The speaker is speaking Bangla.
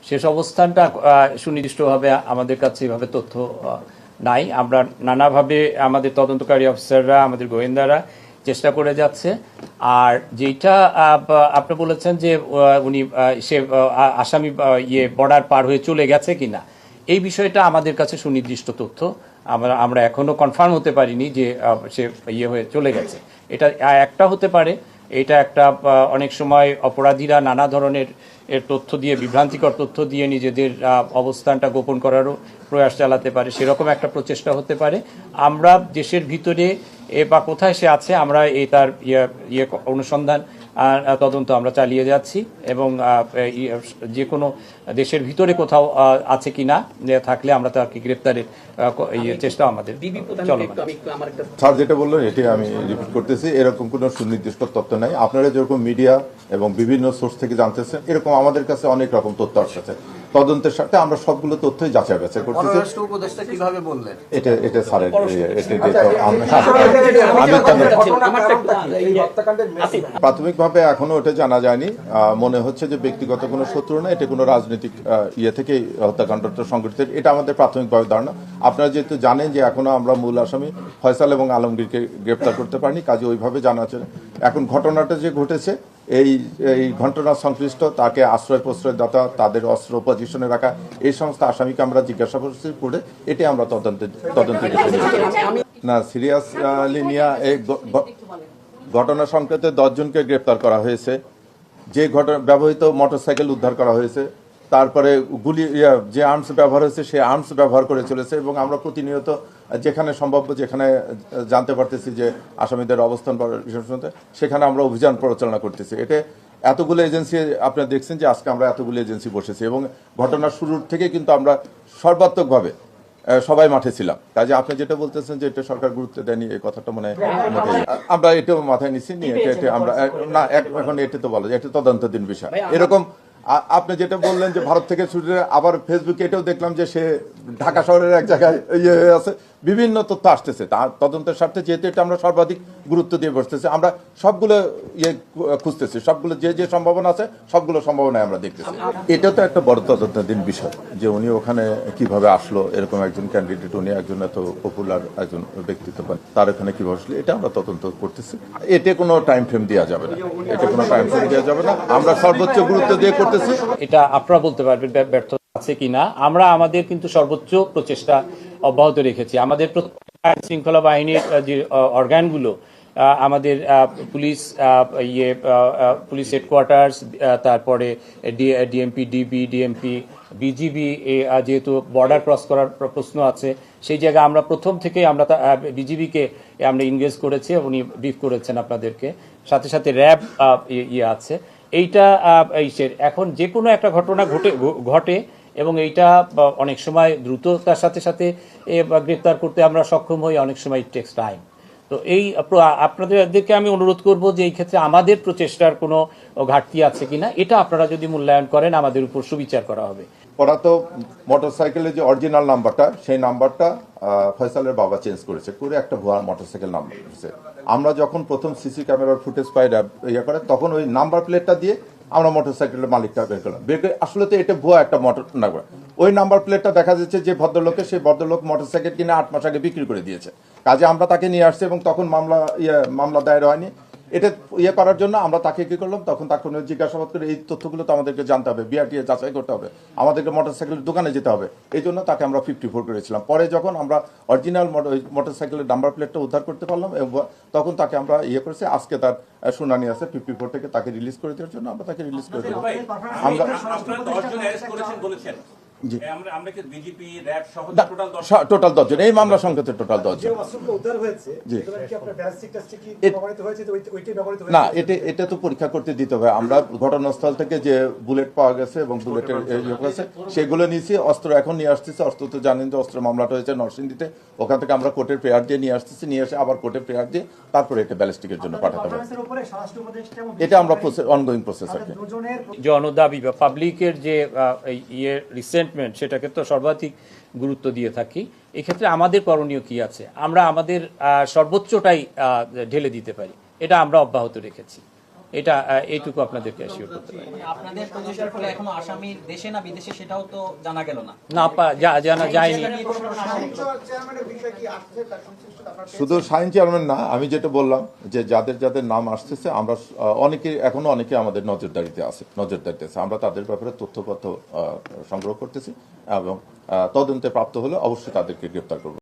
শেষ অবস্থানটা সুনির্দিষ্টভাবে আমাদের কাছে এভাবে তথ্য নাই। আমরা নানাভাবে আমাদের তদন্তকারী অফিসাররা, আমাদের গোয়েন্দারা চেষ্টা করে যাচ্ছে। আর যেটা আপনি বলেছেন যে উনি সে আসামি বর্ডার পার হয়ে চলে গেছে কিনা, এই বিষয়টা আমাদের কাছে সুনির্দিষ্ট তথ্য আমরা এখনো কনফার্ম হতে পারিনি যে সে হয়ে চলে গেছে। এটা একটা হতে পারে, এটা একটা অনেক সময় অপরাধীরা নানা ধরনের তথ্য দিয়ে, বিভ্রান্তিকর তথ্য দিয়ে নিজেদের অবস্থানটা গোপন করারও প্রয়াস চালাতে পারে, সেরকম একটা প্রচেষ্টা হতে পারে। আমরা দেশের ভিতরে বা কোথায় সে আছে আমরা তার অনুসন্ধান তদন্ত আমরা চালিয়ে যাচ্ছি, এবং যে কোনো দেশের ভিতরে কোথাও আছে কিনা থাকলে আমরা তাকে গ্রেপ্তারের চেষ্টা আমাদের চলমান। স্যার যেটা বললেন এটি আমি রিপিট করতেছি, এরকম কোনো সুনির্দিষ্ট তথ্য নাই। আপনারা যেরকম মিডিয়া এবং বিভিন্ন সোর্স থেকে জানতেছেন, এরকম আমাদের কাছে অনেক রকম তথ্য আসছে। তদন্তের সাথে আমরা সবগুলো তথ্যই যাচাই বাছাই করতেছি। এটা স্যারের প্রাথমিকভাবে এখনো ওটা জানা যায়নি। মনে হচ্ছে যে ব্যক্তিগত কোনো শত্রু না, এটা কোনো রাজনৈতিক থেকেই হত্যাকাণ্ডটা সংঘটিত, এটা আমাদের প্রাথমিকভাবে ধারণা। আপনারা যেহেতু জানেন যে এখনো আমরা মূল আসামি ফয়সাল এবং আলমগীরকে গ্রেপ্তার করতে পারিনি, কাজে ওইভাবে জানা আছে। এখন ঘটনাটা যে ঘটেছে, এই ঘটনা সংশ্লিষ্ট তাকে আশ্রয় প্রশ্রয়দাতা, তাদের অস্ত্র পজিশনে রাখা, এই সমস্ত আসামিকে আমরা জিজ্ঞাসাবাদ করে এটি আমরা তদন্তের না সিরিয়াসলি নিয়ে এই ঘটনা সংক্রান্তে 10 জনকে গ্রেপ্তার করা হয়েছে। যে ব্যবহৃত মোটরসাইকেল উদ্ধার করা হয়েছে, তারপরে গুলি যে আর্মস ব্যবহার হয়েছে সে আর্মস ব্যবহার করে চলেছে, এবং আমরা প্রতিনিয়ত যেখানে সম্ভাব্য, যেখানে জানতে পারতেছি যে আসামিদের অবস্থান সেখানে আমরা অভিযান পরিচালনা করতেছি। এটা এতগুলো এজেন্সি আপনারা দেখছেন যে আজকে আমরা এতগুলো এজেন্সি বসেছি, এবং ঘটনার শুরুর থেকে কিন্তু আমরা সর্বাত্মকভাবে সবাই মাঠে ছিলাম। কাজে আপনি যেটা বলতেছেন যে এটা সরকার গুরুত্ব দেয়নি, এই কথাটা মনে হয় আমরা এটাও মাথায় নিচ্ছি নিয়ে এটা আমরা না এখন এটা তো বলো এটা তদন্তাধীন বিষয়। এরকম আপনি যেটা বললেন যে ভারত থেকে ছুটে, আবার ফেসবুকে এটাও দেখলাম যে সে ঢাকা শহরের এক জায়গায় আছে, বিভিন্ন তথ্য আসতেছে। তার তদন্তের স্বার্থে যেহেতু এটা আমরা সর্বাধিক গুরুত্ব দিয়ে বসতেছি, আমরা সবগুলো খুঁজতেছি, সবগুলো যে সম্ভাবনা আছে সবগুলো সম্ভাবনায় আমরা দেখতেছি। এটা তো একটা বড় তদন্তাধীন বিষয় যে উনি ওখানে কিভাবে আসলো, এরকম একজন ক্যান্ডিডেট, উনি একজন এত পপুলার একজন ব্যক্তিত্ব, তার এখানে কিভাবে আসলো, এটা আমরা তদন্ত করতেছি। এতে কোনো টাইম ফ্রেম দেওয়া যাবে না, আমরা সর্বোচ্চ গুরুত্ব দিয়ে করতেছি। এটা আপনারা বলতে পারবেন ব্যর্থ আছে কিনা। আমরা আমাদের কিন্তু সর্বোচ্চ প্রচেষ্টা অব্যাহত রেখেছি। আমাদের আইন শৃঙ্খলা বাহিনীর যে অর্গানগুলো, আমাদের পুলিশ হেডকোয়ার্টার্স, তারপরে ডিএমপি, ডিএমপি, বিজিবি, যেহেতু বর্ডার ক্রস করার প্রশ্ন আছে, সেই জায়গায় আমরা প্রথম থেকেই আমরা বিজিবিকে আমরা ইনগেজ করেছি, উনি ব্রিফ করেছেন আপনাদেরকে, সাথে সাথে র্যাব আছে। এইটা এখন যে কোনো একটা ঘটনা ঘটে এবং এইটা অনেক সময় দ্রুততার সাথে সাথে গ্রেপ্তার করতে আমরা সক্ষম হই, অনেক সময় ইট টেকস টাইম। তো এই আপনাদেরকে আমি অনুরোধ করব যে এই ক্ষেত্রে আমাদের প্রচেষ্টার কোনো ঘাটতি আছে কিনা, এটা আপনারা যদি মূল্যায়ন করেন আমাদের উপর সুবিচার করা হবে। ওরা তো মোটরসাইকেলের যে অরিজিনাল নাম্বারটা, সেই নাম্বারটা ফয়সালের বাবা চেঞ্জ করেছে, করে একটা ভুয়া মোটরসাইকেল নাম্বার করেছে। আমরা যখন প্রথম সিসি ক্যামেরার ফুটেজ পাই করে, তখন ওই নাম্বার প্লেটটা দিয়ে আমরা মোটরসাইকেলের মালিকটা বের করলাম। আসলে তো এটা ভুয়া একটা মোটর নাম্বার। ওই নাম্বার প্লেটটা দেখা যাচ্ছে যে ভদ্রলোকে, সেই ভদ্রলোক মোটরসাইকেল কিনে 8 মাস আগে বিক্রি করে দিয়েছে। কাজে আমরা তাকে নিয়ে আসছি, এবং তখন মামলা দায়ের হয়নি। এটা করার জন্য আমরা তাকে কি করলাম, তখন তাকে জিজ্ঞাসাবাদ করে এই তথ্যগুলো তো আমাদেরকে জানতে হবে, বিআরটিএ যাচাই করতে হবে, আমাদেরকে মোটরসাইকেলের দোকানে যেতে হবে। এই জন্য তাকে আমরা 54 করেছিলাম। পরে যখন আমরা অরিজিনাল মোটরসাইকেলের নাম্বার প্লেটটা উদ্ধার করতে পারলাম, তখন তাকে আমরা করেছি। আজকে তার শুনানি আছে, 54 থেকে তাকে রিলিজ করে দেওয়ার জন্য আমরা তাকে রিলিজ করে দেবো। আমরা টোটাল 10 জন, এই মামলা সংখ্যাতে টোটাল 10 জন। না, এটা তো পরীক্ষা করতে দিতে হবে। আমরা ঘটনাস্থল থেকে যে বুলেট পাওয়া গেছে এবং বুলেটের সেগুলো নিয়েছি। অস্ত্র এখন নিয়ে আসতেছি। অস্ত্র তো জানেন যে অস্ত্র মামলাটা হয়েছে নরসিংদীতে, ওখান থেকে আমরা কোর্টের প্রেয়ার দিয়ে নিয়ে আসতেছি, নিয়ে এসে আবার কোর্টের প্রেয়ার দিয়ে তারপরে এটা ব্যালিস্টিকের জন্য পাঠাতে হবে। এটা আমরা অনগোয়িং প্রসেস আর কি। জনদাবি বা পাবলিকের যে রিসেন্টমেন্ট, সেটাকে তো সর্বাধিক গুরুত্ব দিয়ে থাকি। এক্ষেত্রে আমাদের করণীয় কি আছে, আমরা আমাদের সর্বোচ্চটাই ঢেলে দিতে পারি, এটা আমরা অব্যাহত রেখেছি। এটা এইটুকু আপনাদেরকে অ্যাসিওর করতে পারি। মানে আপনাদের প্রচেষ্টার ফলে এখনো আসামি দেশে না বিদেশে সেটাও তো জানা গেল না। না জানা যায়নি। শুধু শাহিন চেয়ারম্যান না, আমি যেটা বললাম যে যাদের যাদের নাম আসতেছে আমরা এখনো অনেকে আমাদের নজরদারিতে আছে। আমরা তাদের ব্যাপারে তথ্যপত্র সংগ্রহ করতেছি এবং তদন্তে প্রাপ্ত হলে অবশ্যই তাদেরকে গ্রেপ্তার করব।